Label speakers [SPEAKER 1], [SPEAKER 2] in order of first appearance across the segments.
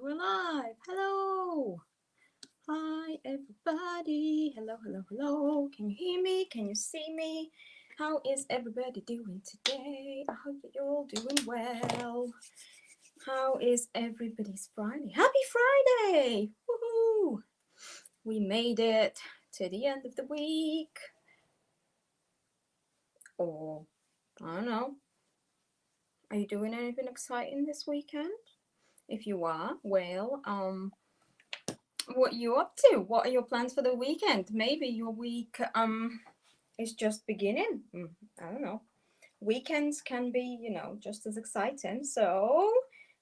[SPEAKER 1] we're live. Hello. Hi, everybody. Hello, hello, hello. Can you hear me? Can you see me? How is everybody doing today? I hope that you're all doing well. How is everybody's Friday? Happy Friday! Woohoo! We made it to the end of the week. Or, I don't know. Are you doing anything exciting this weekend? If you are, well, what are you up to? What are your plans for the weekend? Maybe your week is just beginning. I don't know. Weekends can be, just as exciting. So,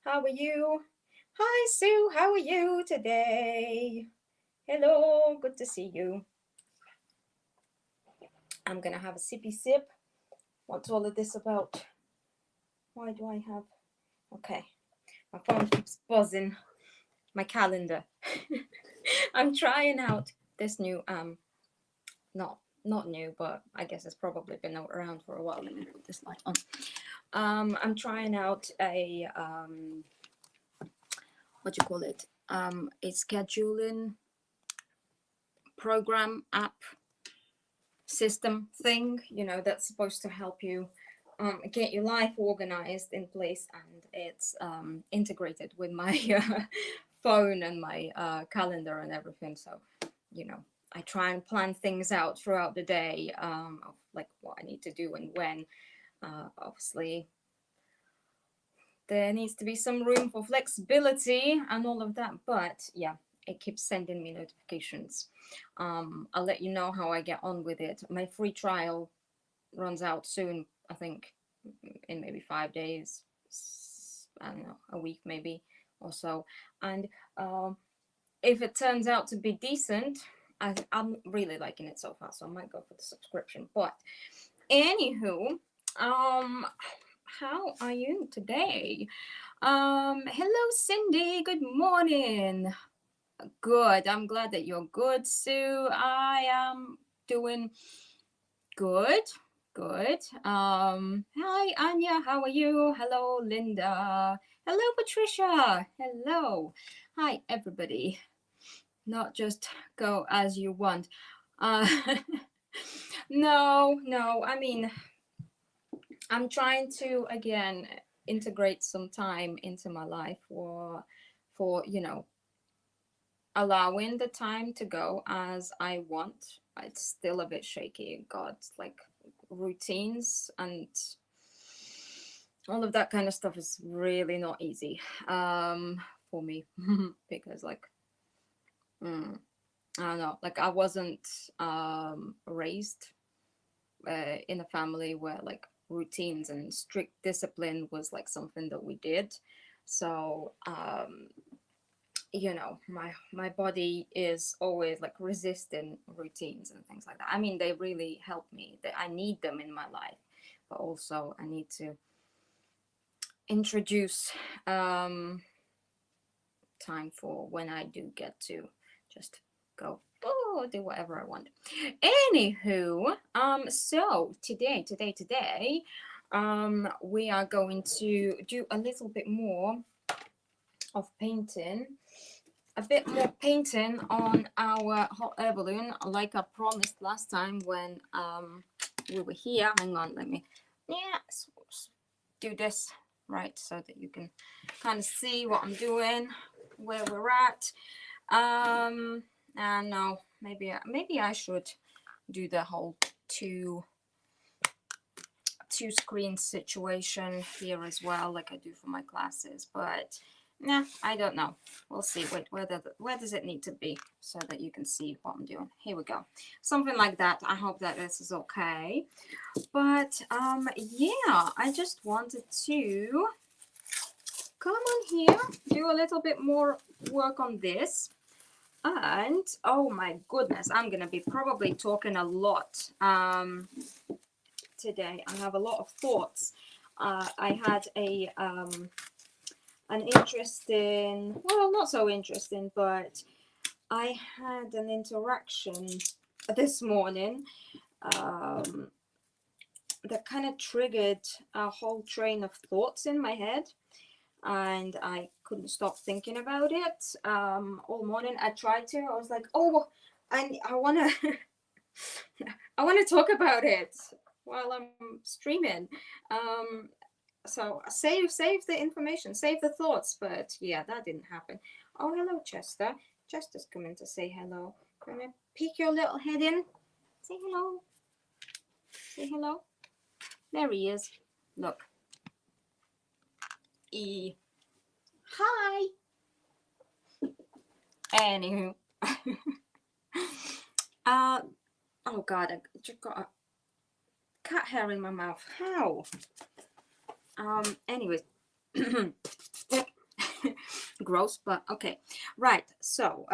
[SPEAKER 1] how are you? Hi Sue, how are you today? Hello, good to see you. I'm gonna have a sippy sip. What's all of this about? Why do I have... Okay, my phone keeps buzzing. My calendar. I'm trying out this new not new, but I guess it's probably been around for a while. Let me put this light on. I'm trying out a what do you call it? A scheduling program app system thing, that's supposed to help you get your life organized in place, and it's integrated with my phone and my calendar and everything. So, I try and plan things out throughout the day, of like what I need to do and when. Obviously, there needs to be some room for flexibility and all of that, but yeah, it keeps sending me notifications. I'll let you know how I get on with it. My free trial runs out soon, I think in maybe 5 days, I don't know, a week maybe or so. And if it turns out to be decent, I'm really liking it so far, so I might go for the subscription. But anywho, how are you today? Hello Cindy, good morning. Good, I'm glad that you're good, Sue. I am doing good. Hi Anya, how are you? Hello Linda. Hello Patricia. Hello. Hi everybody. Not just go as you want. Uh, no, I mean, I'm trying to again integrate some time into my life for allowing the time to go as I want. It's still a bit shaky. God, like routines and all of that kind of stuff is really not easy for me because like I don't know, like I wasn't raised in a family where like routines and strict discipline was like something that we did. So my body is always like resisting routines and things like that. I mean, they really help me. I need them in my life, but also I need to introduce time for when I do get to just go do whatever I want. Anywho, so today, we are going to do a little bit more of painting, a bit more painting on our hot air balloon, like I promised last time when we were here. Hang on, let me do this right so that you can kind of see what I'm doing, where we're at. And no, maybe I should do the whole two screen situation here as well, like I do for my classes, but nah, I don't know. We'll see. Wait, where does it need to be so that you can see what I'm doing? Here we go. Something like that. I hope that this is okay. But yeah, I just wanted to come on here, do a little bit more work on this. And oh my goodness, I'm gonna be probably talking a lot today. I have a lot of thoughts. I had an interesting, well, not so interesting, but I had an interaction this morning that kind of triggered a whole train of thoughts in my head. and I couldn't stop thinking about it all morning. I tried to. I was like, oh, I want to I want to talk about it while I'm streaming. Um, so save the information, save the thoughts. But yeah, that didn't happen. Oh, hello, Chester. Chester's coming to say hello. Come and peek your little head in. Say hello. Say hello. There he is. Look. Hi. Anywho. Oh god, I just got a cat hair in my mouth. How? Anyways. Gross, but okay. Right, so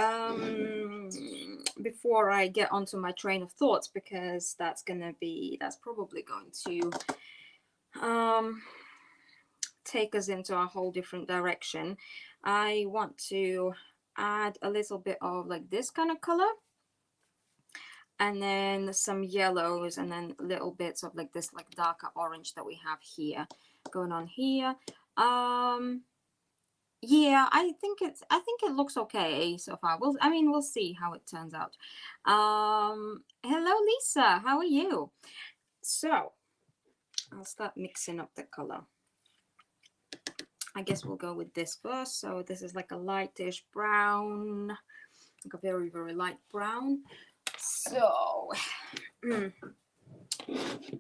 [SPEAKER 1] before I get onto my train of thoughts, because that's probably going to take us into a whole different direction, I want to add a little bit of like this kind of color, and then some yellows, and then little bits of like this like darker orange that we have here going on here. Yeah, I think it looks okay so far. We'll see how it turns out. Hello Lisa, how are you? So I'll start mixing up the color. I guess we'll go with this first. So this is like a lightish brown, like a very, very light brown. So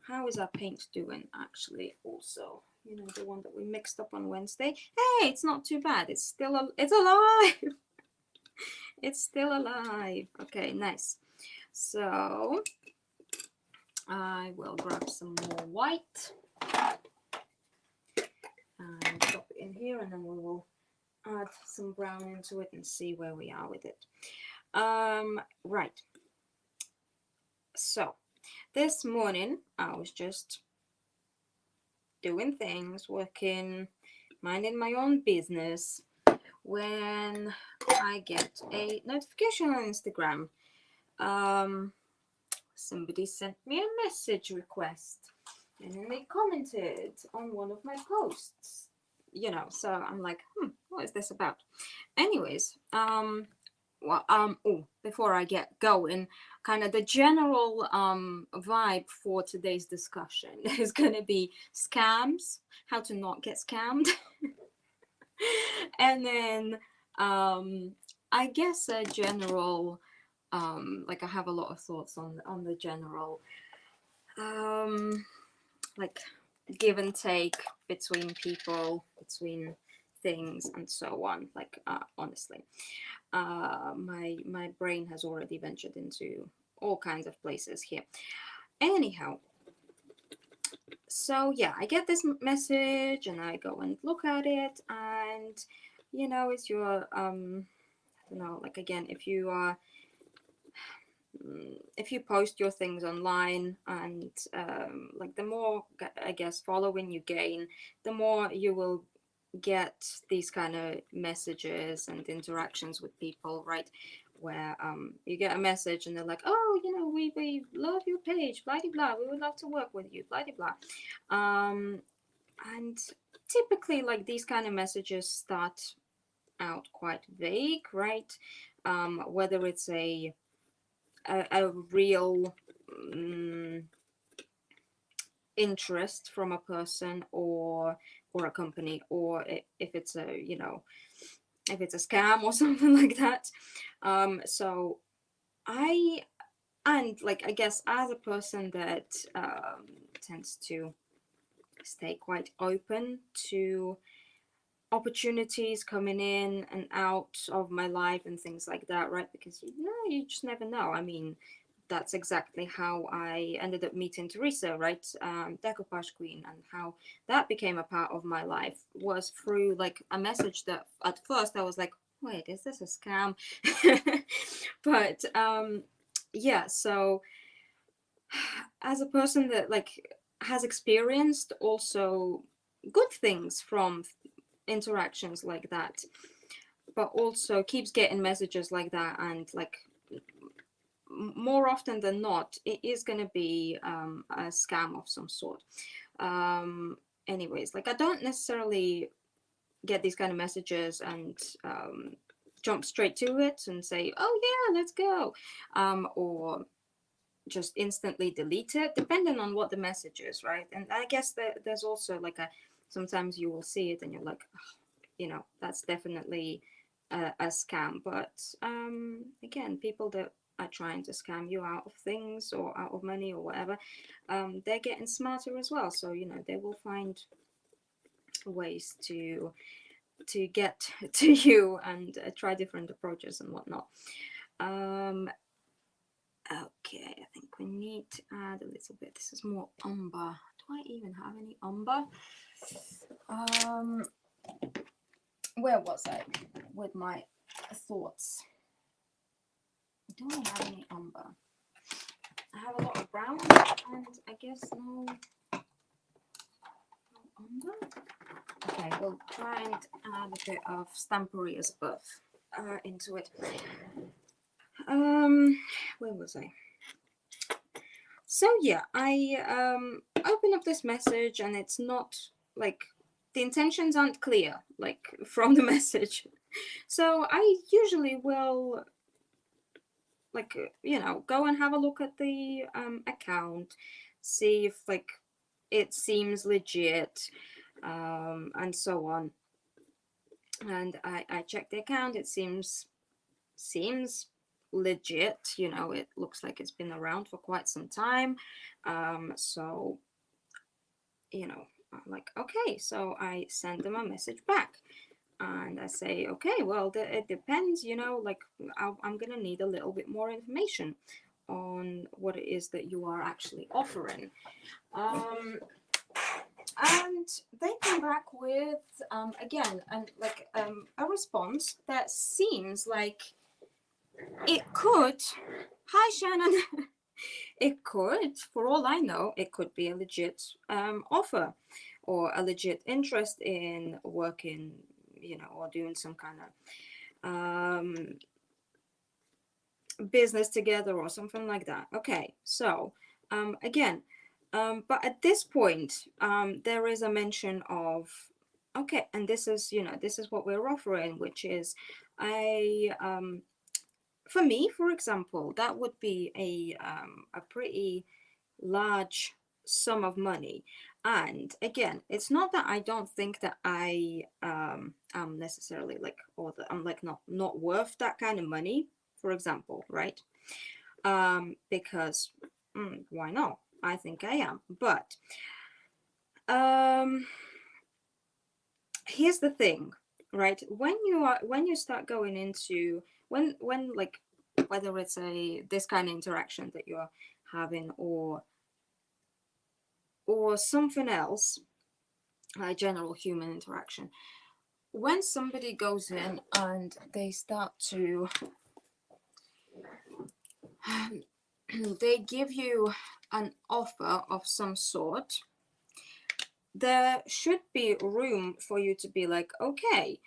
[SPEAKER 1] how is our paint doing actually also? You know, the one that we mixed up on Wednesday. Hey, it's not too bad. It's alive. It's still alive. Okay, nice. So I will grab some more white and drop it in here, and then we will add some brown into it and see where we are with it. Right. So this morning I was just doing things, working, minding my own business, when I get a notification on Instagram. Somebody sent me a message request, and then they commented on one of my posts, you know, so I'm like, what is this about? Anyways, before I get going, kind of the general vibe for today's discussion is going to be scams, how to not get scammed. And then I guess a general like I have a lot of thoughts on the general like give and take between people, between things, and so on. Like honestly, my brain has already ventured into all kinds of places here. Anyhow, so yeah, I get this message and I go and look at it, and you know, it's your you know, like again, if you post your things online, and like the more I guess following you gain, the more you will get these kind of messages and interactions with people, right? Where you get a message and they're like, oh, you know, we love your page, blah blah blah, we would love to work with you, blah blah blah. And typically like these kind of messages start out quite vague, right? Whether it's a real interest from a person or a company, or if it's a, you know, if it's a scam or something like that. So I guess as a person that tends to stay quite open to opportunities coming in and out of my life and things like that, right? Because you know, you just never know. I mean, that's exactly how I ended up meeting Teresa, right? Decoupage Queen, and how that became a part of my life was through like a message that at first I was like, wait, is this a scam? But yeah, so as a person that like has experienced also good things from interactions like that, but also keeps getting messages like that, and like more often than not it is going to be a scam of some sort. Anyways, like I don't necessarily get these kind of messages and jump straight to it and say, oh yeah, let's go, or just instantly delete it, depending on what the message is, right? And I guess that there's also like sometimes you will see it and you're like, oh, that's definitely a scam. But again, people that are trying to scam you out of things or out of money or whatever, they're getting smarter as well. So they will find ways to get to you and try different approaches and whatnot. Okay, I think we need to add a little bit. This is more umber. Do I even have any umber? Where was I with my thoughts? Do I have any umber? I have a lot of brown and I guess no umber. Okay, we'll try and add a bit of Stampery as above into it. Where was I? So yeah, I open up this message and it's not like the intentions aren't clear like from the message. So I usually will like go and have a look at the account, see if like it seems legit, and so on. And I check the account. It seems legit. It looks like it's been around for quite some time. So I'm like, okay. So I send them a message back. And I say, okay, well, it depends, like I'm going to need a little bit more information on what it is that you are actually offering. And they come back with, again, and like a response that seems like it could, hi, Shannon. It could, for all I know, it could be a legit offer or a legit interest in working, or doing some kind of business together or something like that. Okay, so again, but at this point, there is a mention of, okay, and this is what we're offering, which is for me, for example, that would be a pretty large sum of money. And again, it's not that I don't think that I am necessarily like, or that I'm like not worth that kind of money, for example, right? Because why not? I think I am. But here's the thing, right? When you start going into when like whether it's this kind of interaction that you're having or something else, general human interaction, when somebody goes in and they start to they give you an offer of some sort, there should be room for you to be like, okay,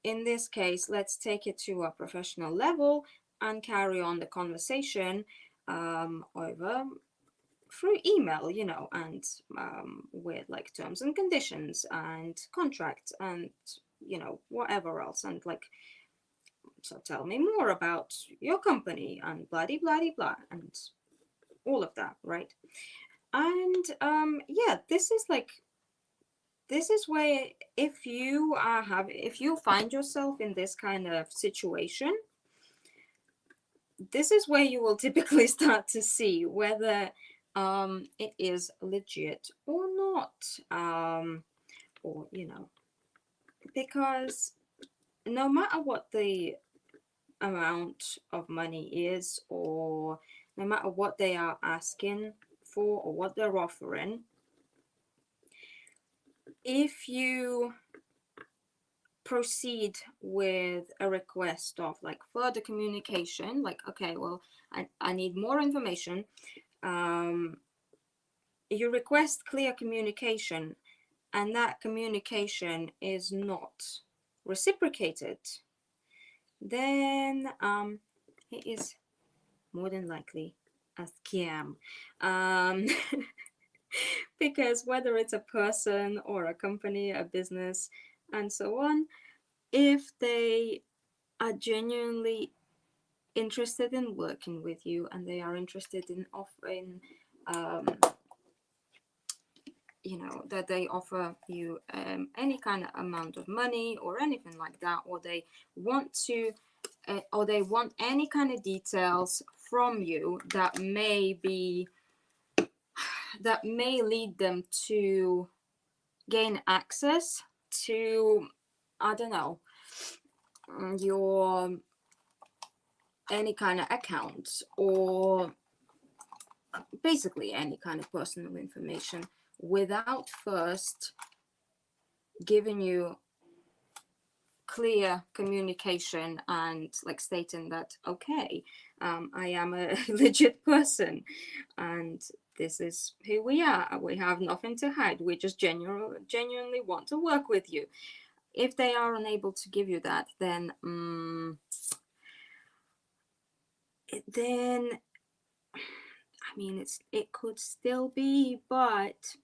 [SPEAKER 1] in this case, let's take it to a professional level and carry on the conversation over through email, and with like terms and conditions and contracts and whatever else, and like, so tell me more about your company and blah blah blah and all of that, right? And yeah, this is where if you find yourself in this kind of situation, this is where you will typically start to see whether it is legit or not, or because no matter what the amount of money is, or no matter what they are asking for or what they're offering, if you proceed with a request of like further communication, like, okay, well, I need more information, you request clear communication and that communication is not reciprocated, then it is more than likely a scam. Because whether it's a person or a company, a business, and so on. If they are genuinely interested in working with you and they are interested in offering, you know, that they offer you any kind of amount of money or anything like that, or they want to, or they want any kind of details from you that may lead them to gain access to, I don't know, your any kind of accounts, or basically any kind of personal information, without first giving you clear communication and like stating that, okay, I am a legit person and this is who we are, we have nothing to hide, we just genuinely want to work with you. If they are unable to give you that, then I mean, it could still be, but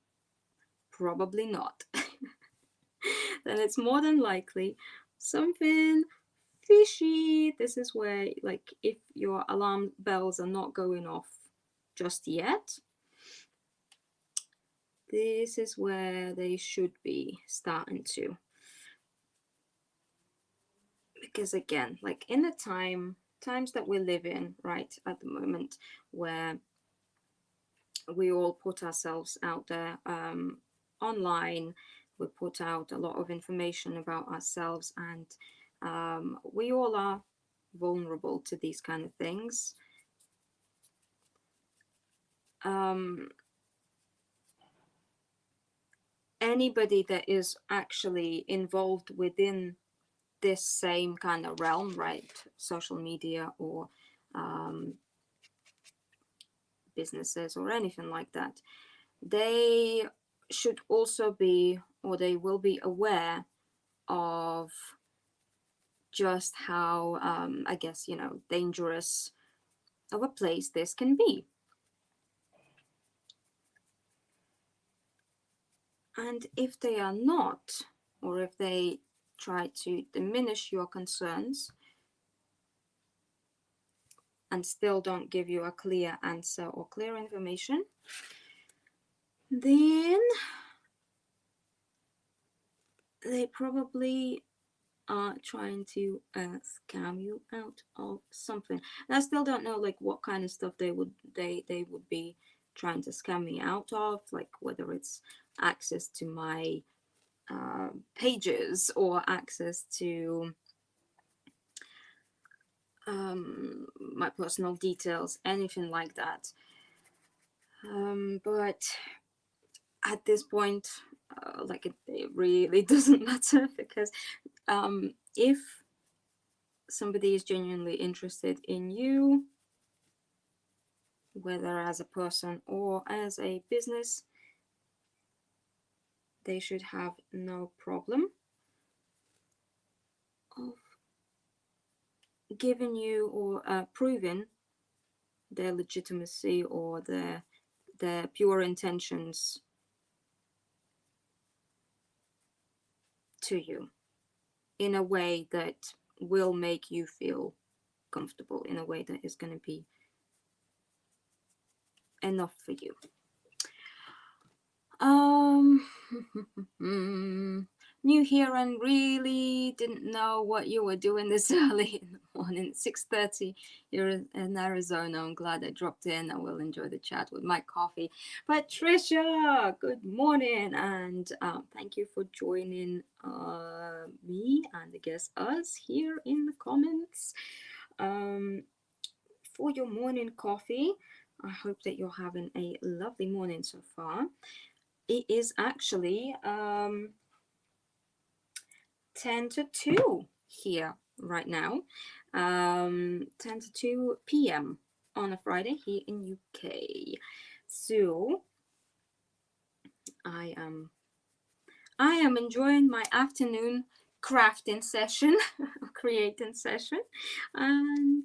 [SPEAKER 1] probably not. Then it's more than likely something fishy. This is where, like, if your alarm bells are not going off just yet, this is where they should be starting to. Because again, like in the times that we live in right at the moment, where we all put ourselves out there online, we put out a lot of information about ourselves, and we all are vulnerable to these kind of things. Anybody that is actually involved within this same kind of realm, right, social media or businesses or anything like that, they should also be, or they will be aware of just how, I guess, you know, dangerous of a place this can be. And if they are not, or if they try to diminish your concerns and still don't give you a clear answer or clear information, then they probably are trying to scam you out of something. And I still don't know like what kind of stuff they would be trying to scam me out of, like whether it's access to my pages or access to my personal details, anything like that. But at this point, like it really doesn't matter, because if somebody is genuinely interested in you, whether as a person or as a business, they should have no problem of giving you or proving their legitimacy or their pure intentions to you in a way that will make you feel comfortable, in a way that is going to be enough for you. New here and really didn't know what you were doing this early in the morning. 6:30 here in Arizona. I'm glad I dropped in. I will enjoy the chat with my coffee. Patricia, good morning, and thank you for joining me and I guess us here in the comments for your morning coffee. I hope that you're having a lovely morning so far. It is actually 10 to 2 here right now. 10 to 2 p.m. on a Friday here in UK. So I am enjoying my afternoon crafting session, creating session, and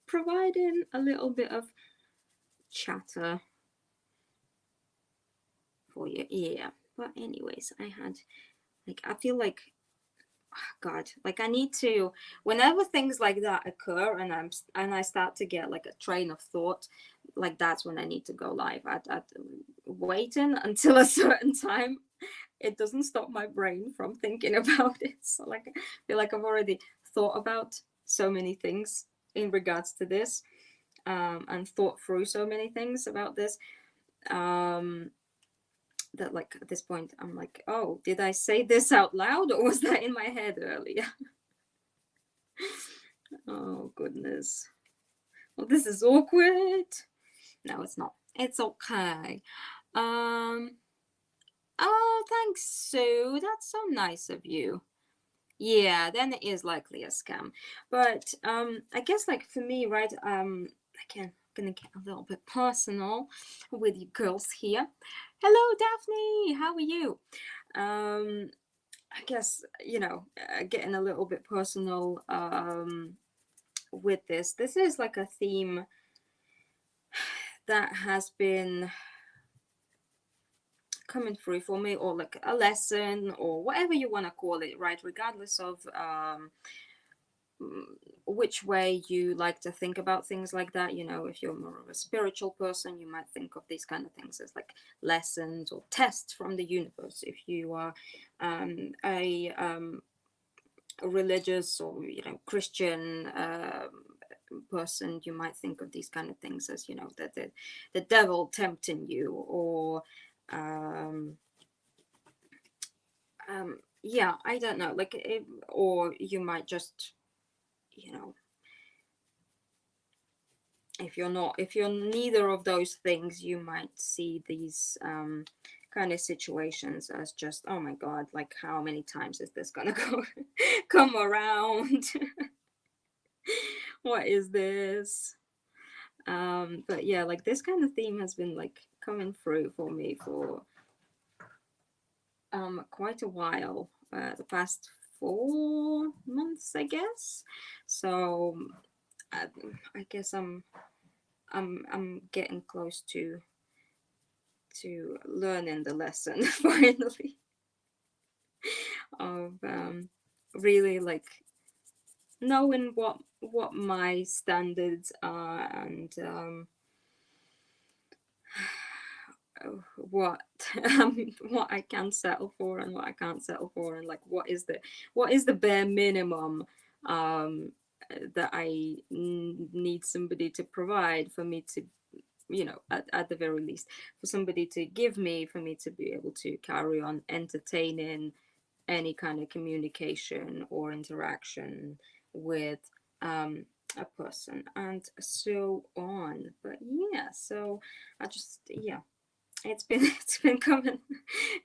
[SPEAKER 1] providing a little bit of chatter for your ear. But anyways, I feel like God, like I need to, whenever things like that occur and I start to get like a train of thought, like that's when I need to go live. At waiting until a certain time, it doesn't stop my brain from thinking about it. So like I feel like I've already thought about so many things in regards to this, and thought through so many things about this. That like at this point I'm like, oh, did I say this out loud or was that in my head earlier? Oh goodness. Well, this is awkward. No, it's not. It's okay. Um oh, thanks, Sue. That's so nice of you. Yeah, then it is likely a scam. But I guess like for me, right, again, I'm gonna get a little bit personal with you girls here. Hello, Daphne, how are you? I guess, you know, getting a little bit personal with this. This is like a theme that has been coming through for me, or like a lesson, or whatever you want to call it, right? Regardless of which way you like to think about things like that. You know, if you're more of a spiritual person, you might think of these kind of things as like lessons or tests from the universe. If you are a religious or, you know, Christian person, you might think of these kind of things as, you know, that the devil tempting you, or yeah, I don't know, like or you might just, you know, if you're neither of those things, you might see these kind of situations as just, oh my god, like how many times is this gonna go come around? What is this? But yeah, like this kind of theme has been like coming through for me for quite a while, the past 4 months, I guess. So I guess I'm getting close to learning the lesson finally, of really like knowing what my standards are, and what what I can settle for and what I can't settle for, and like what is the bare minimum that I need somebody to provide for me to, you know, at the very least, for somebody to give me, for me to be able to carry on entertaining any kind of communication or interaction with a person, and so on. But yeah, so I just, yeah, it's been it's been coming,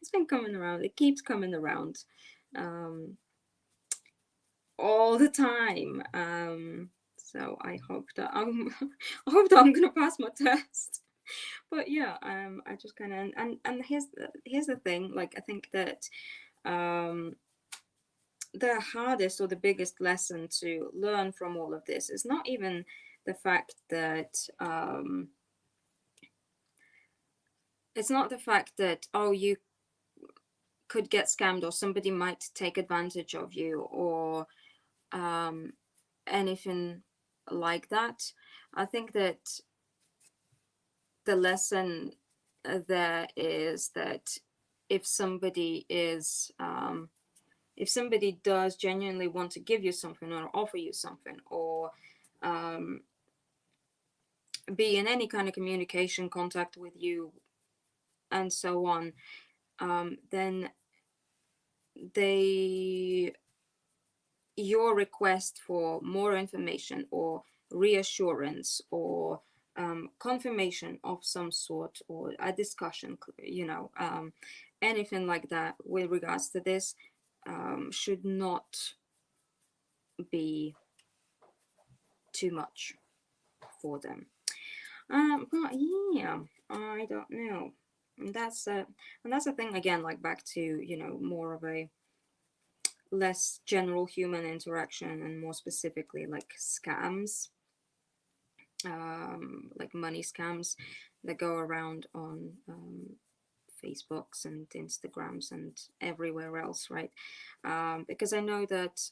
[SPEAKER 1] it's been coming around, it keeps coming around um all the time. So I hope that I hope that I'm gonna pass my test. But yeah, I just kind of, and here's the thing, like I think that the hardest or the biggest lesson to learn from all of this is not even the fact that it's not the fact that, oh, you could get scammed, or somebody might take advantage of you, or anything like that. I think that the lesson there is that if somebody is if somebody does genuinely want to give you something or offer you something, or be in any kind of communication contact with you and so on, then they your request for more information or reassurance or confirmation of some sort, or a discussion, you know, anything like that with regards to this, should not be too much for them. But yeah, I don't know. And that's a thing again, like back to, you know, more of a less general human interaction, and more specifically like scams, like money scams that go around on Facebooks and Instagrams and everywhere else, right? Because I know that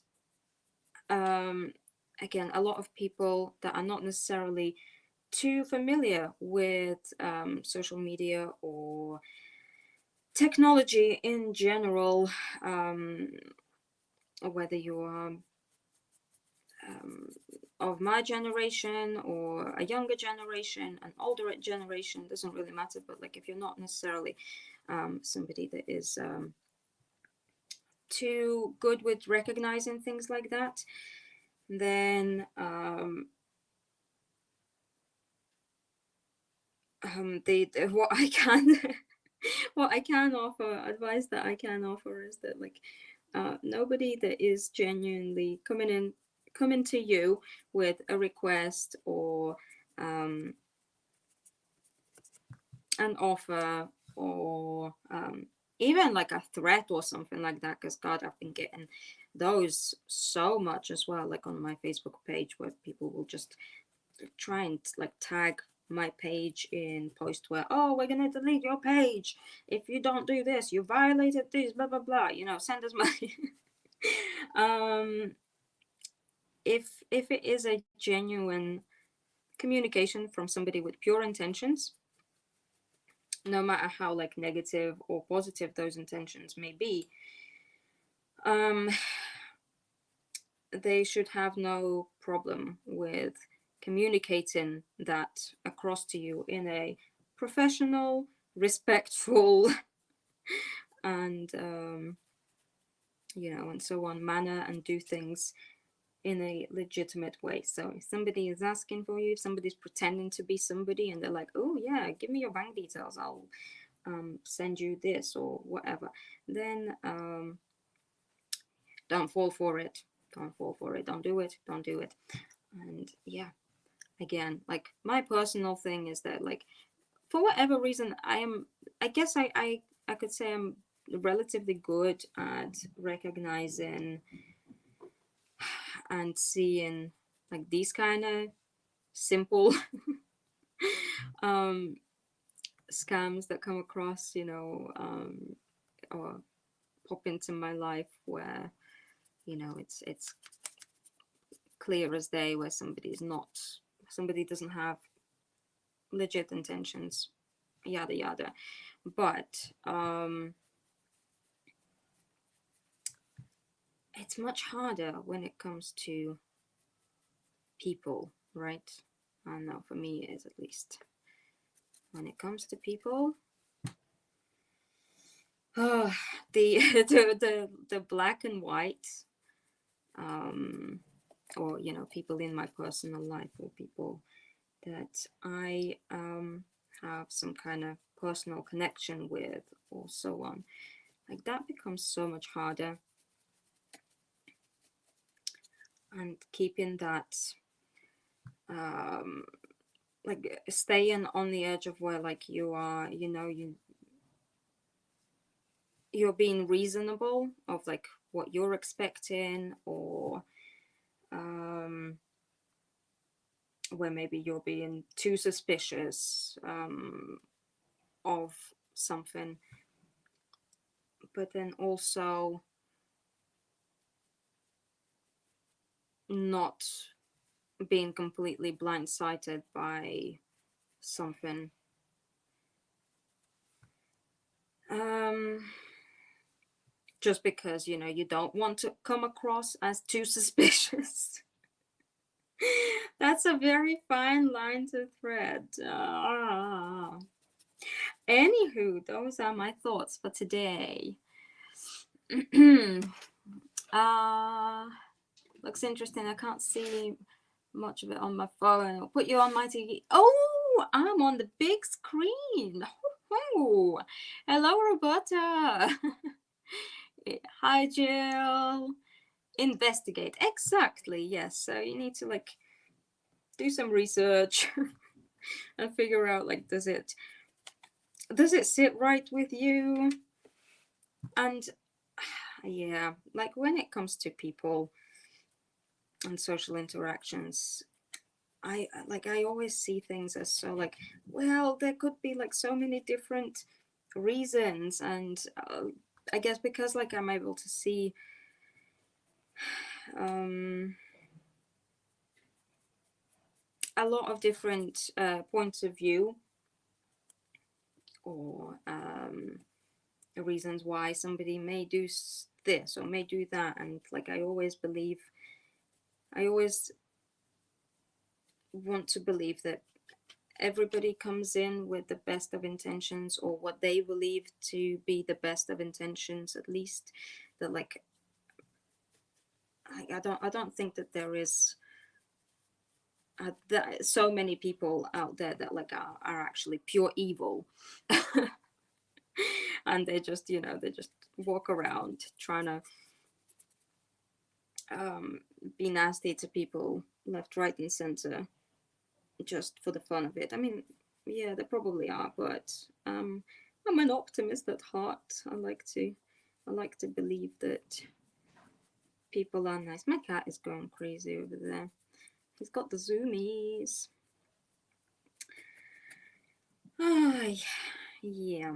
[SPEAKER 1] again, a lot of people that are not necessarily too familiar with social media or technology in general, whether you are of my generation or a younger generation, an older generation, doesn't really matter. But like, if you're not necessarily somebody that is too good with recognizing things like that, then what I can what I can offer, advice that I can offer, is that like nobody that is genuinely coming to you with a request or an offer or even like a threat or something like that, because God, I've been getting those so much as well, like on my Facebook page, where people will just try and like tag my page in post where, oh, we're gonna delete your page if you don't do this, you violated this, blah blah blah, you know, send us money. If it is a genuine communication from somebody with pure intentions, no matter how like negative or positive those intentions may be, they should have no problem with communicating that across to you in a professional, respectful, and and so on manner, and do things in a legitimate way. So if somebody is asking for you, if somebody's pretending to be somebody and they're like, oh yeah, give me your bank details, I'll send you this or whatever, then don't fall for it. Don't fall for it. Don't do it. Don't do it. And yeah, again, like my personal thing is that like for whatever reason I guess I could say I'm relatively good at recognizing and seeing like these kind of simple scams that come across, or pop into my life where it's clear as day, where somebody doesn't have legit intentions, yada yada. But it's much harder when it comes to people, right? I don't know, for me it is, at least. When it comes to people, the the black and white, or people in my personal life, or people that I have some kind of personal connection with, or so on, like that becomes so much harder. And keeping that like staying on the edge of where like you are, you're being reasonable of like what you're expecting, or where maybe you're being too suspicious of something, but then also not being completely blindsided by something. Just because you don't want to come across as too suspicious. That's a very fine line to thread. Anywho, those are my thoughts for today. Looks interesting. I can't see much of it on my phone. I'll put you on my TV. Oh, I'm on the big screen. Oh, hello, Roberta. Hi, Jill. Investigate. Exactly, yes. So you need to like do some research and figure out like does it sit right with you? And yeah, like when it comes to people and social interactions, I always see things as so like, well, there could be like so many different reasons. And I guess because like I'm able to see a lot of different points of view, or reasons why somebody may do this or may do that, and like I always want to believe that everybody comes in with the best of intentions, or what they believe to be the best of intentions, at least. That like I don't think that there is so many people out there that like are actually pure evil. And they just, they just walk around trying to be nasty to people left, right, and center, just for the fun of it. I mean, yeah, there probably are, but I'm an optimist at heart. I like to believe that people are nice. My cat is going crazy over there. He's got the zoomies. Ah, yeah.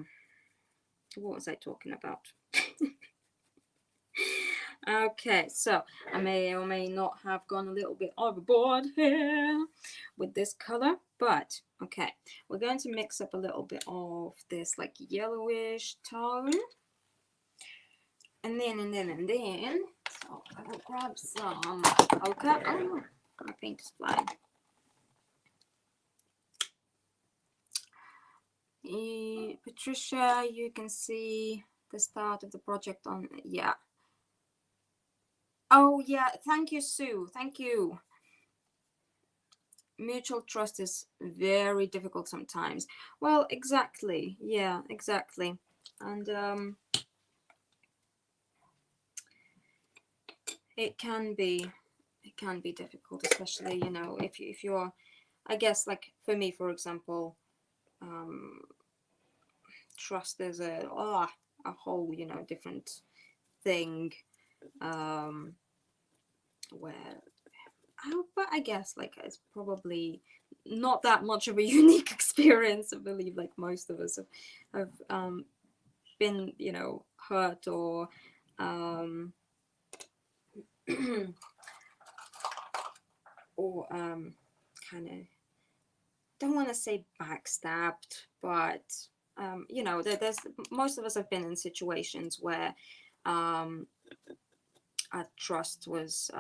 [SPEAKER 1] What was I talking about? Okay, so I may or may not have gone a little bit overboard here with this color, but okay, we're going to mix up a little bit of this like yellowish tone, and then so I will grab some ochre. Oh, my paint is flying. Patricia, you can see the start of the project on, yeah. Oh yeah, thank you, Sue. Thank you. Mutual trust is very difficult sometimes. Well, exactly. Yeah, exactly. And it can be difficult, especially, if you're, I guess, like for me, for example, trust is a whole, different thing, where but I guess like it's probably not that much of a unique experience. I believe like most of us have been, hurt, or or kind of, don't want to say backstabbed, but there's most of us have been in situations where our trust was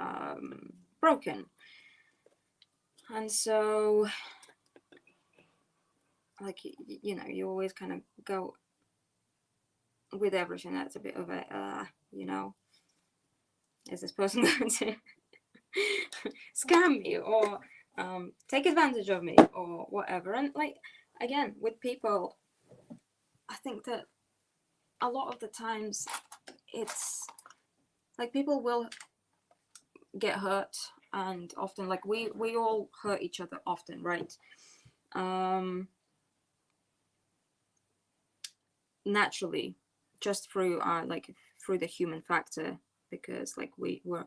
[SPEAKER 1] broken, and so like you always kind of go with everything that's a bit of a is this person going to scam me, or take advantage of me, or whatever. And like, again, with people, I think that a lot of the times it's like people will get hurt, and often like we all hurt each other often, right? Naturally, just through through the human factor, because like we're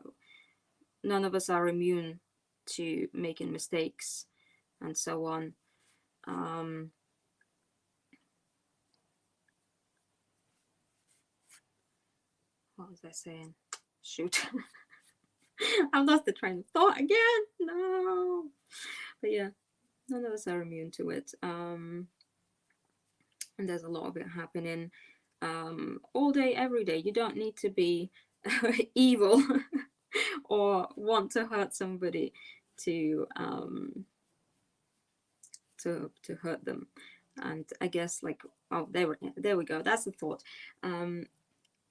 [SPEAKER 1] none of us are immune to making mistakes and so on. What was I saying? Shoot. I've lost the train of thought again. No. But yeah, none of us are immune to it. And there's a lot of it happening all day, every day. You don't need to be evil or want to hurt somebody to hurt them. And I guess like, oh, there we go. That's the thought.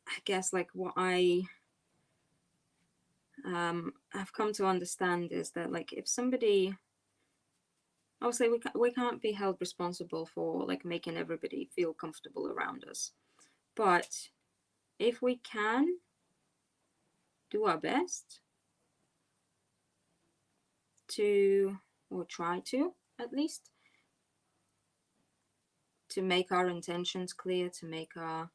[SPEAKER 1] I guess like what I've come to understand is that like if somebody, obviously we can't be held responsible for like making everybody feel comfortable around us, but if we can do our best to, or try to at least, to make our intentions clear, to make our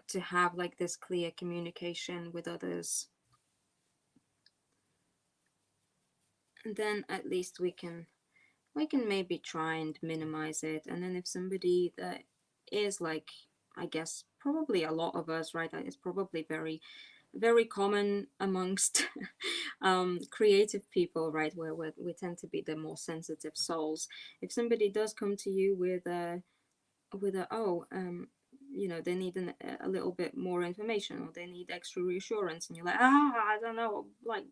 [SPEAKER 1] to have like this clear communication with others, and then at least we can we can maybe try and minimize it. And then if somebody that is like, I guess probably a lot of us, right? It's probably very, very common amongst creative people, right? Where we tend to be the more sensitive souls. If somebody does come to you with a you know, they need a little bit more information, or they need extra reassurance, and you're like, I don't know, like,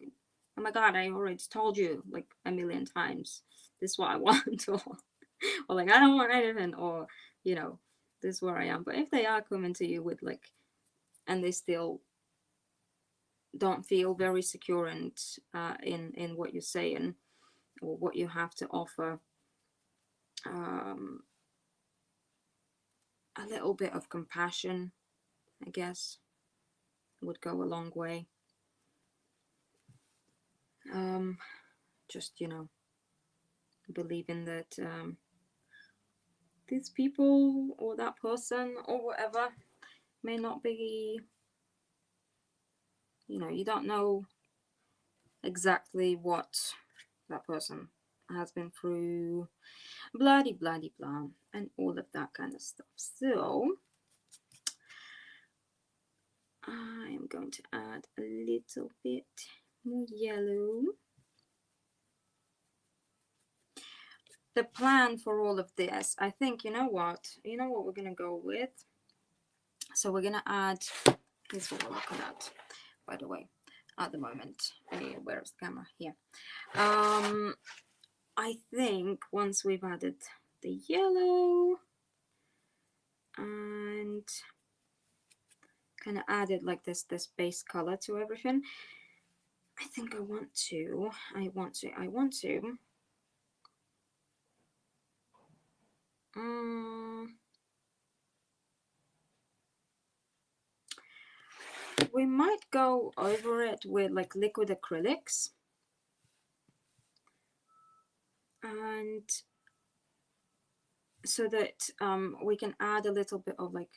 [SPEAKER 1] oh my god, I already told you like a million times this is what I want, or like, I don't want anything, or you know, this is where I am. But if they are coming to you with like, and they still don't feel very secure and in what you're saying or what you have to offer, um, a little bit of compassion, I guess, would go a long way. Just, you know, believing that these people or that person or whatever may not be, you know, you don't know exactly what that person has been through, bloody bloody blah, and all of that kind of stuff. So I am going to add a little bit more yellow. The plan for all of this, I think, you know what we're gonna go with. So we're gonna add, this is what we're looking at, by the way, at the moment. Where's the camera? Here. I think once we've added the yellow and kind of added like this base color to everything, I think I want to we might go over it with like liquid acrylics, and so that we can add a little bit of like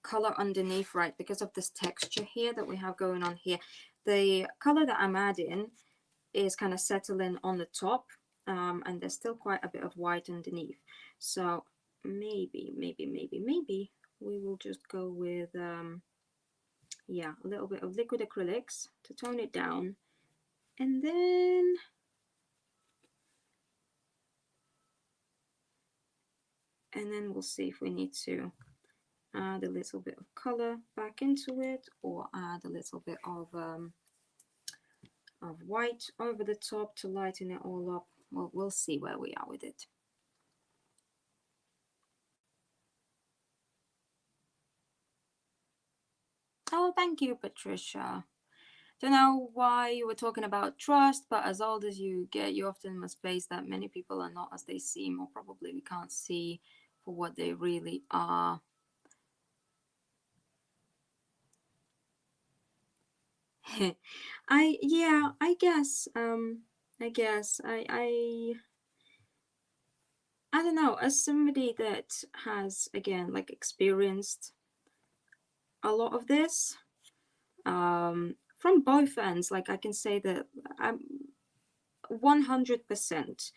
[SPEAKER 1] color underneath, right? Because of this texture here that we have going on here, the color that I'm adding is kind of settling on the top, and there's still quite a bit of white underneath. So maybe we will just go with yeah, a little bit of liquid acrylics to tone it down, and then we'll see if we need to add a little bit of color back into it, or add a little bit of white over the top to lighten it all up. Well, we'll see where we are with it. Oh, thank you, Patricia. Don't know why you were talking about trust, but as old as you get, you often must face that many people are not as they seem, or probably we can't see for what they really are. I guess I don't know, as somebody that has, again, like experienced a lot of this, from both ends, like I can say that I'm 100%.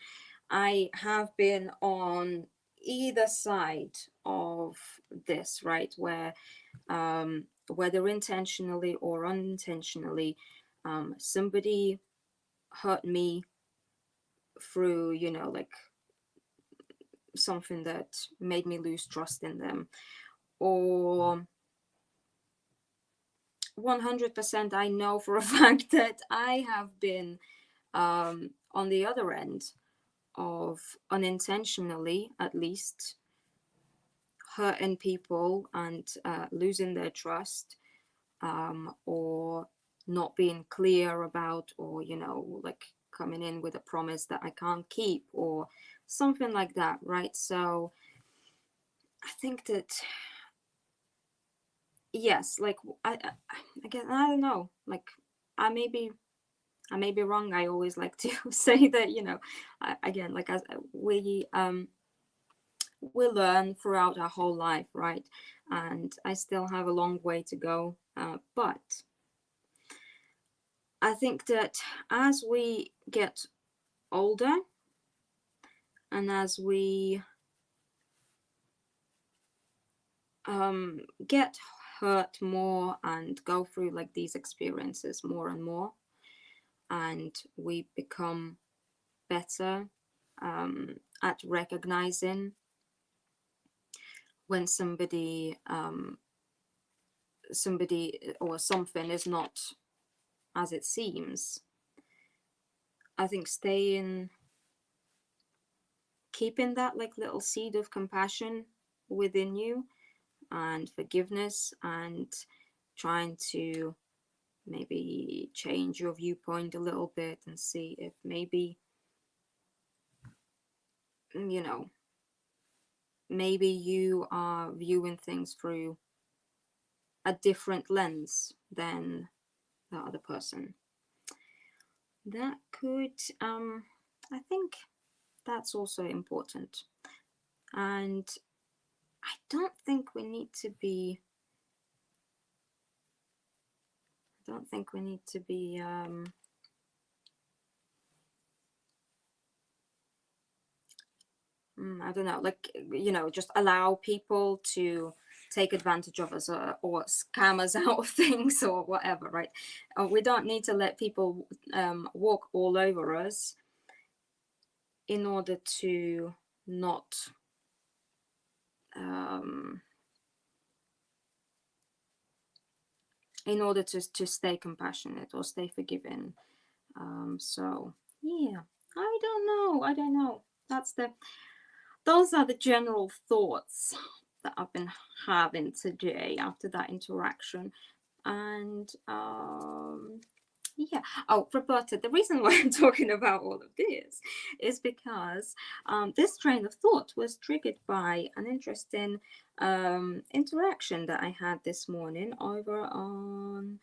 [SPEAKER 1] I have been on either side of this, right? Where whether intentionally or unintentionally, somebody hurt me through, you know, like something that made me lose trust in them, or 100% I know for a fact that I have been on the other end of unintentionally, at least, hurting people and losing their trust, or not being clear about, or, you know, like coming in with a promise that I can't keep, or something like that, right? So I think that, yes, like again, I don't know, like I may be wrong. I always like to say that, you know, again, like as we learn throughout our whole life, right? And I still have a long way to go, but I think that as we get older and as we get hurt more and go through like these experiences more and more, and we become better at recognizing when somebody or something is not as it seems. I think keeping that like little seed of compassion within you and forgiveness, and trying to maybe change your viewpoint a little bit and see if maybe, you know, maybe you are viewing things through a different lens than the other person. That could, I think that's also important. And I don't think we need to be, I don't know, like, you know, just allow people to take advantage of us, or scam us out of things or whatever, right? We don't need to let people walk all over us in order to not in order to stay compassionate or stay forgiving. So yeah, I don't know. Those are the general thoughts that I've been having today after that interaction. And yeah. Oh, Roberta, the reason why I'm talking about all of this is because this train of thought was triggered by an interesting interaction that I had this morning over on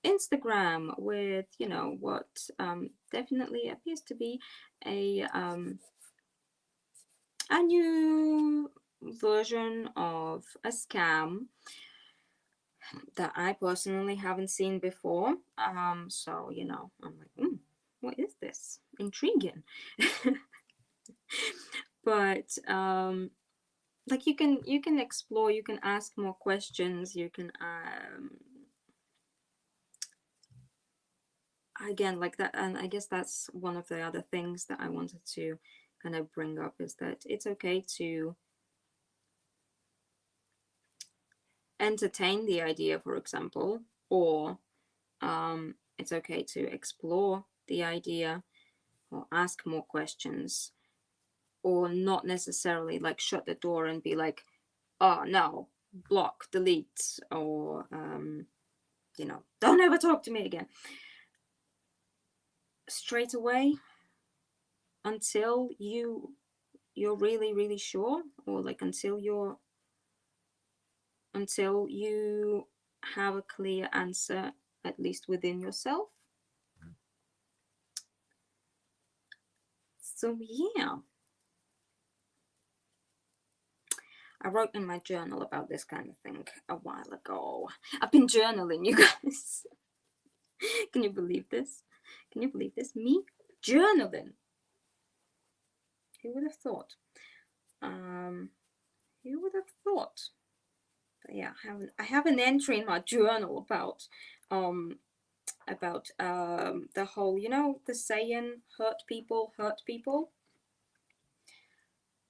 [SPEAKER 1] Instagram with, you know, what definitely appears to be a new version of a scam that I personally haven't seen before. So, you know, I'm like, what is this? Intriguing. But like you can explore, you can ask more questions, you can again, like that. And I guess that's one of the other things that I wanted to kind of bring up, is that it's okay to entertain the idea, for example, or it's okay to explore the idea or ask more questions, or not necessarily like shut the door and be like, oh no, block, delete, or you know, don't ever talk to me again straight away, until you're really really sure, or like until you have a clear answer, at least within yourself. So yeah, I wrote in my journal about this kind of thing a while ago. I've been journaling, you guys. Can you believe this? Can you believe this? Me journaling. Who would have thought? Who would have thought? But yeah, I have an entry in my journal about the whole, you know, the saying hurt people,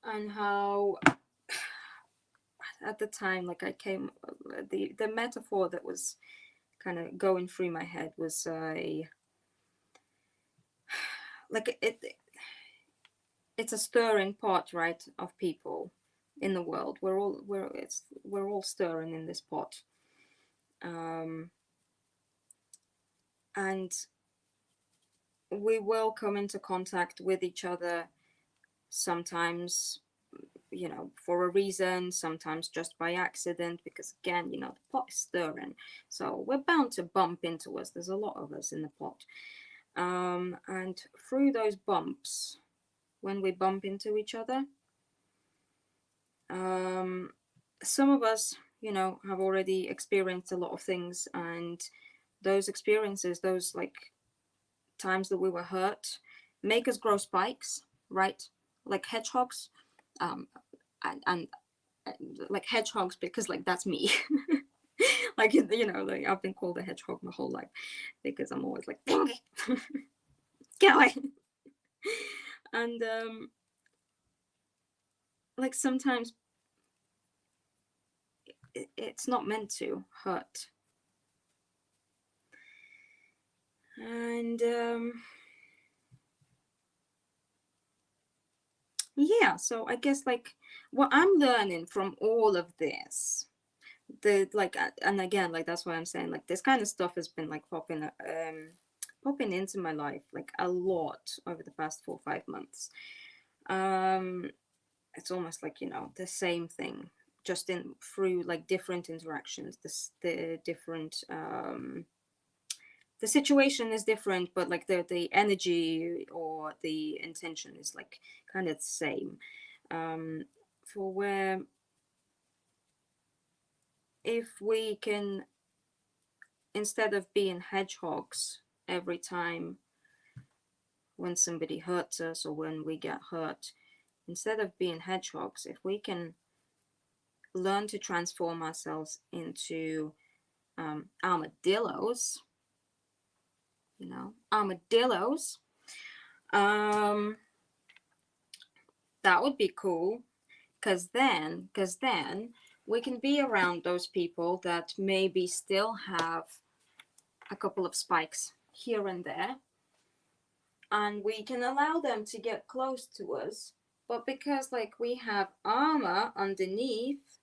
[SPEAKER 1] and how at the time, like, I came, the metaphor that was kind of going through my head was like it's a stirring pot, right, of people in the world. We're all stirring in this pot, and we will come into contact with each other sometimes, you know, for a reason, sometimes just by accident, because again, you know, the pot is stirring, so we're bound to bump into us. There's a lot of us in the pot, and through those bumps, when we bump into each other, some of us, you know, have already experienced a lot of things, and those experiences, those like times that we were hurt make us grow spikes, right? Like hedgehogs, and like hedgehogs, because like that's me. Like, you know, like I've been called a hedgehog my whole life because I'm always like, get away. And like sometimes it's not meant to hurt. And yeah, so I guess like what I'm learning from all of this, the like, and again, like that's why I'm saying like this kind of stuff has been like popping into my life like a lot over the past 4 or 5 months. It's almost like, you know, the same thing, just in through like different interactions. The different the situation is different, but like the energy or the intention is like kind of the same. For where if we can, instead of being hedgehogs every time when somebody hurts us or when we get hurt, instead of being hedgehogs, if we can learn to transform ourselves into armadillos, you know, armadillos, that would be cool, because then we can be around those people that maybe still have a couple of spikes here and there, and we can allow them to get close to us, but because like we have armor underneath,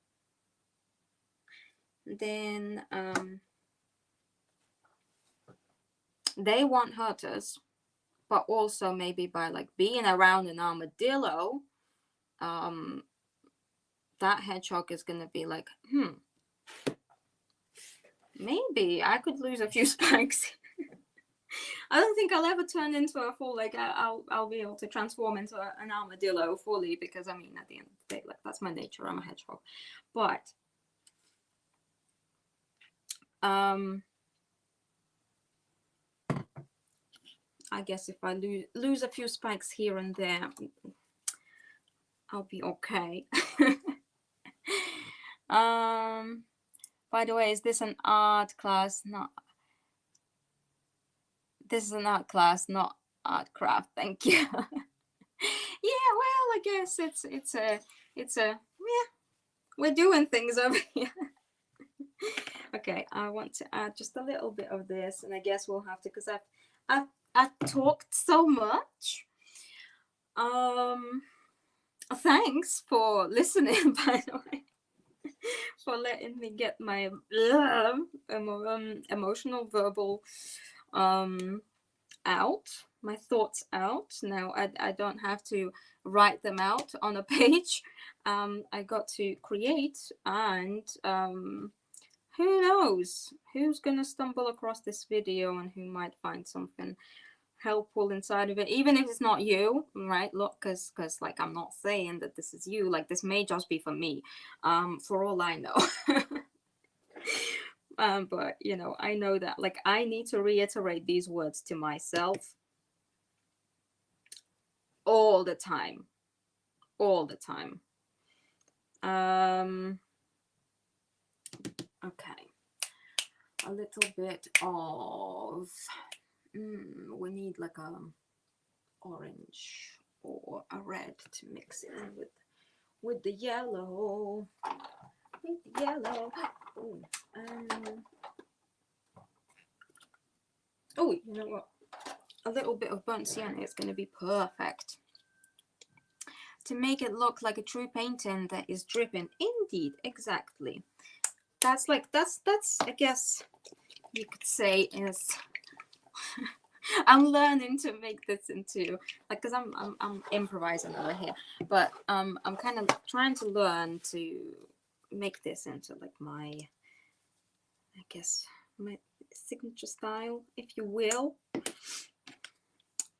[SPEAKER 1] then they won't hurt us. But also maybe by like being around an armadillo, that hedgehog is gonna be like, maybe I could lose a few spikes. I don't think I'll ever turn into a full, like I'll be able to transform into an armadillo fully, because I mean at the end of the day, like that's my nature, I'm a hedgehog. But I guess if I lose a few spikes here and there, I'll be okay. By the way, is this an art class? Not. This is an art class, not art craft. Thank you. Yeah, well, I guess it's a yeah. We're doing things over here. Okay, I want to add just a little bit of this, and I guess we'll have to, because I've talked so much. Thanks for listening, by the way, for letting me get my emotional, verbal out, my thoughts out. Now I don't have to write them out on a page. I got to create, and who knows who's gonna stumble across this video and who might find something helpful inside of it, even if it's not you, right? Look, because like I'm not saying that this is you, like this may just be for me, for all I know. But you know, I know that like I need to reiterate these words to myself all the time. Okay, a little bit of we need like a orange or a red to mix it in with the yellow. Oh, you know what? A little bit of burnt sienna is going to be perfect to make it look like a true painting that is dripping. Indeed, exactly. That's I guess you could say is I'm learning to make this into like, because I'm improvising over here, but I'm kind of trying to learn to make this into like my, I guess, my signature style, if you will.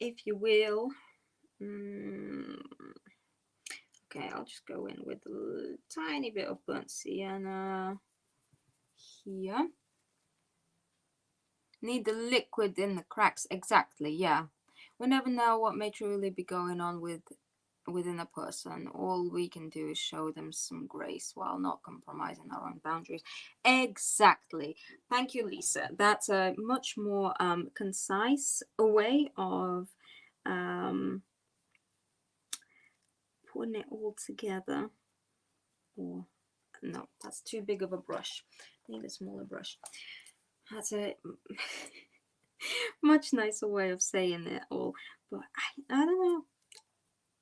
[SPEAKER 1] Okay, I'll just go in with a tiny bit of burnt sienna here. Need the liquid in the cracks. Exactly, yeah. We never know what may truly be going on within a person. All we can do is show them some grace while not compromising our own boundaries. Exactly. Thank you, Lisa. That's a much more concise way of um, putting it all together. Or no, that's too big of a brush. I need a smaller brush. That's a much nicer way of saying it all. But I don't know.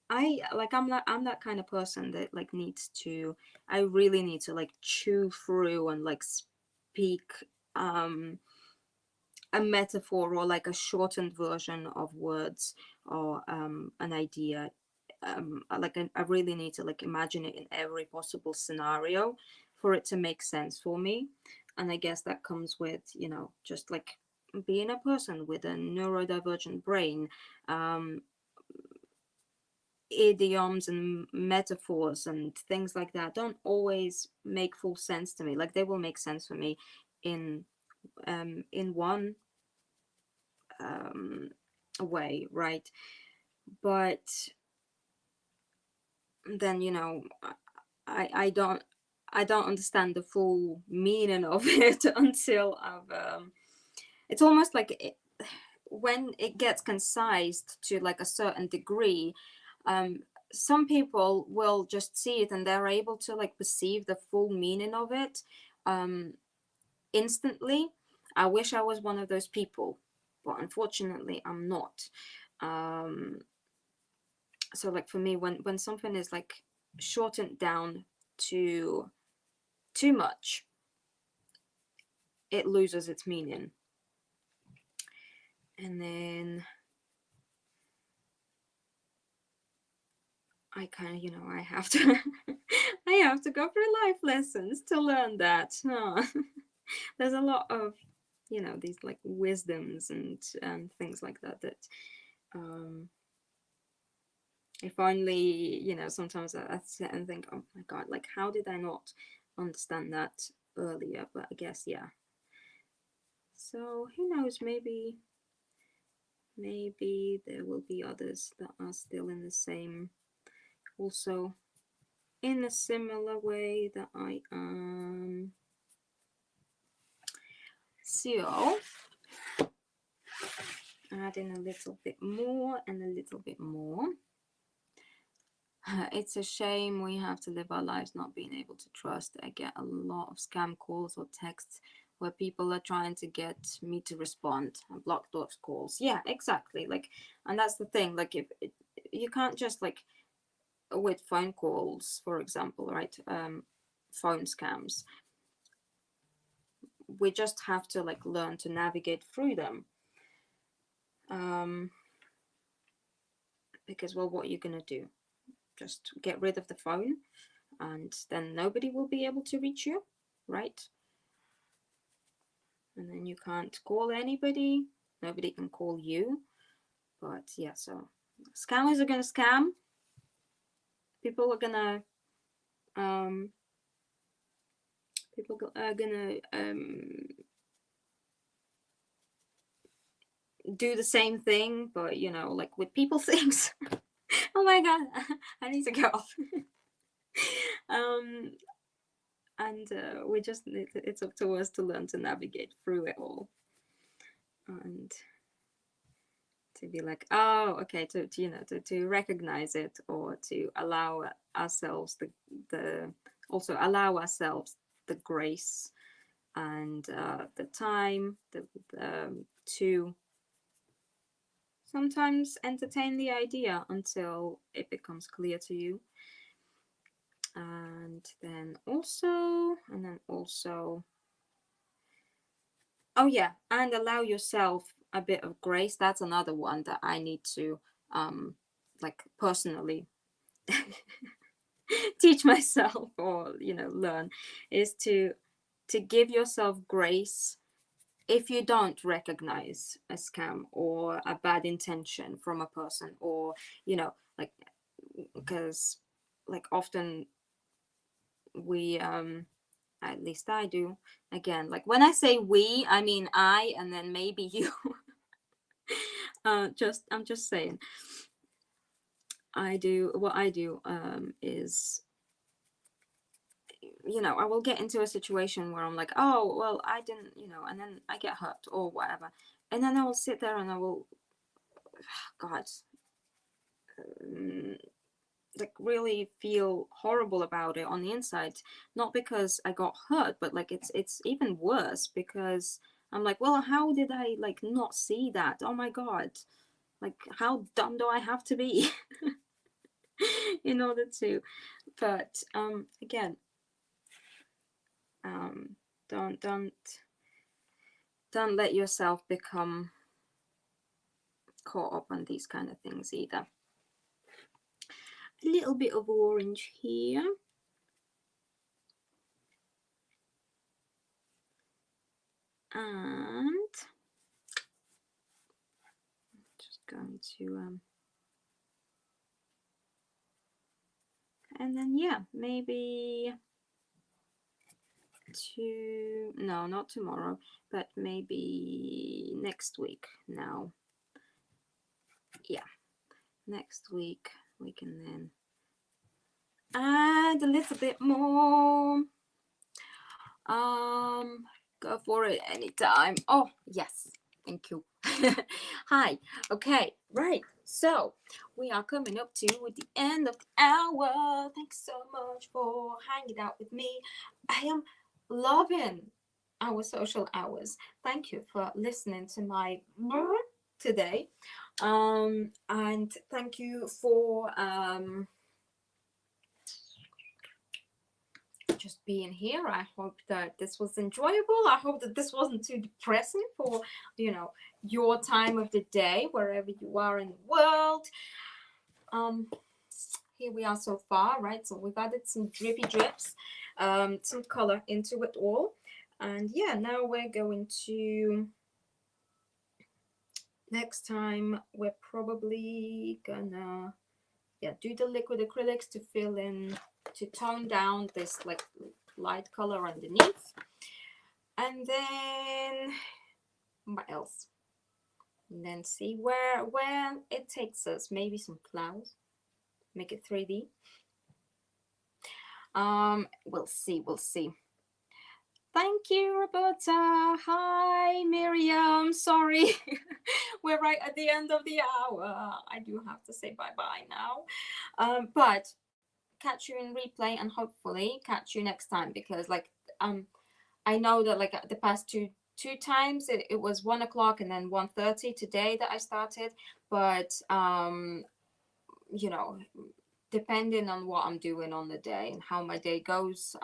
[SPEAKER 1] I'm that kind of person that like needs to, I really need to like chew through and like speak um a metaphor or like a shortened version of words or an idea. I really need to like imagine it in every possible scenario for it to make sense for me. And I guess that comes with, you know, just like being a person with a neurodivergent brain. um Idioms and metaphors and things like that don't always make full sense to me. Like they will make sense for me in one um way, right? But then, you know, I don't understand the full meaning of it until I've it's almost like when it gets concised to like a certain degree, um, some people will just see it and they're able to like perceive the full meaning of it um, instantly. I wish I was one of those people, but unfortunately, I'm not. Um, so, like for me, when something is like shortened down to too much, it loses its meaning. And then I kind of, you know, I have to, I have to go through life lessons to learn that. Oh. There's a lot of, you know, these like wisdoms and things like that that if only, you know, sometimes I sit and think, oh my God, like how did I not understand that earlier? But I guess, yeah. So who knows, maybe there will be others that are still in the same, also in a similar way that I am. So adding a little bit more and a little bit more. It's a shame we have to live our lives not being able to trust. I get a lot of scam calls or texts where people are trying to get me to respond. I block those calls. Yeah, exactly. Like, and that's the thing. Like, if you can't just like with phone calls, for example, right? Phone scams. We just have to like learn to navigate through them. Because, well, what are you gonna do? Just get rid of the phone, and then nobody will be able to reach you, right? And then you can't call anybody, nobody can call you. But yeah, so scammers are gonna scam, people are gonna do the same thing, but you know, like with people things. Oh my God, I need to go off. um and we just need to, it's up to us to learn to navigate through it all and to be like, oh, okay, to you know, to recognize it, or to allow ourselves the also allow ourselves the grace and the time to sometimes entertain the idea until it becomes clear to you. And then also oh yeah, and allow yourself a bit of grace. That's another one that I need to like personally teach myself, or you know, learn, is to give yourself grace if you don't recognize a scam or a bad intention from a person, or you know, like, because like often we At least I do. Again, like when I say we, I mean I, and then maybe you. I'm just saying. I do what I do is, you know, I will get into a situation where I'm like, oh well, I didn't, you know, and then I get hurt or whatever, and then I will sit there and I will, God, um, like really feel horrible about it on the inside, not because I got hurt, but like it's even worse because I'm like, well, how did I like not see that? Oh my God, like how dumb do I have to be in order to, but again, um don't let yourself become caught up on these kind of things either. A little bit of orange here. And just going to and then yeah, maybe no, not tomorrow, but maybe next week now. Yeah, next week we can then add a little bit more. Go for it anytime. Oh yes, thank you. Hi. Okay, right, so we are coming up to the end of the hour. Thanks so much for hanging out with me. I am loving our social hours. Thank you for listening to my today, and thank you for just being here. I hope that this was enjoyable. I hope that this wasn't too depressing for, you know, your time of the day, wherever you are in the world. Here we are so far, right? So we've added some drippy drips, some color into it all. And yeah, now we're going to, next time, we're probably gonna, yeah, do the liquid acrylics to fill in, to tone down this like light color underneath. And then what else? And then see where it takes us. Maybe some clouds, make it 3D. We'll see. Thank you, Roberta. Hi, Miriam. Sorry, we're right at the end of the hour. I do have to say bye-bye now. But catch you in replay and hopefully catch you next time, because like I know that like the past two times it was 1 o'clock and then 1:30 today that I started, but you know, depending on what I'm doing on the day and how my day goes,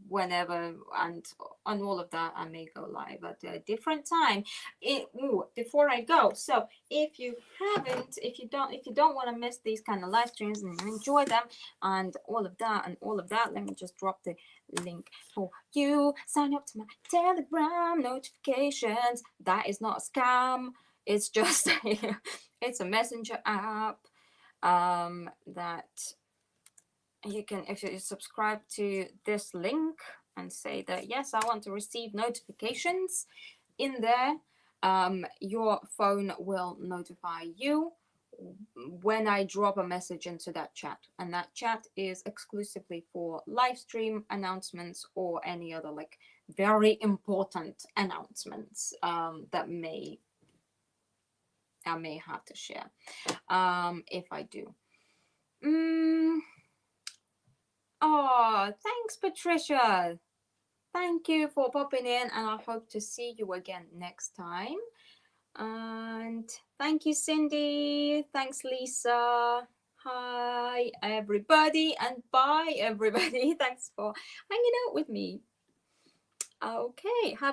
[SPEAKER 1] whenever and on all of that, I may go live at a different time. Before I go, so if you don't want to miss these kind of live streams and you enjoy them and all of that, let me just drop the link for you. Sign up to my Telegram notifications. That is not a scam. It's just it's a messenger app that you can, if you subscribe to this link and say that yes, I want to receive notifications in there, your phone will notify you when I drop a message into that chat, and that chat is exclusively for live stream announcements or any other like very important announcements that I may have to share if I do. Oh, thanks, Patricia. Thank you for popping in, and I hope to see you again next time. And thank you, Cindy. Thanks, Lisa. Hi, everybody, and bye, everybody. Thanks for hanging out with me. Okay, have a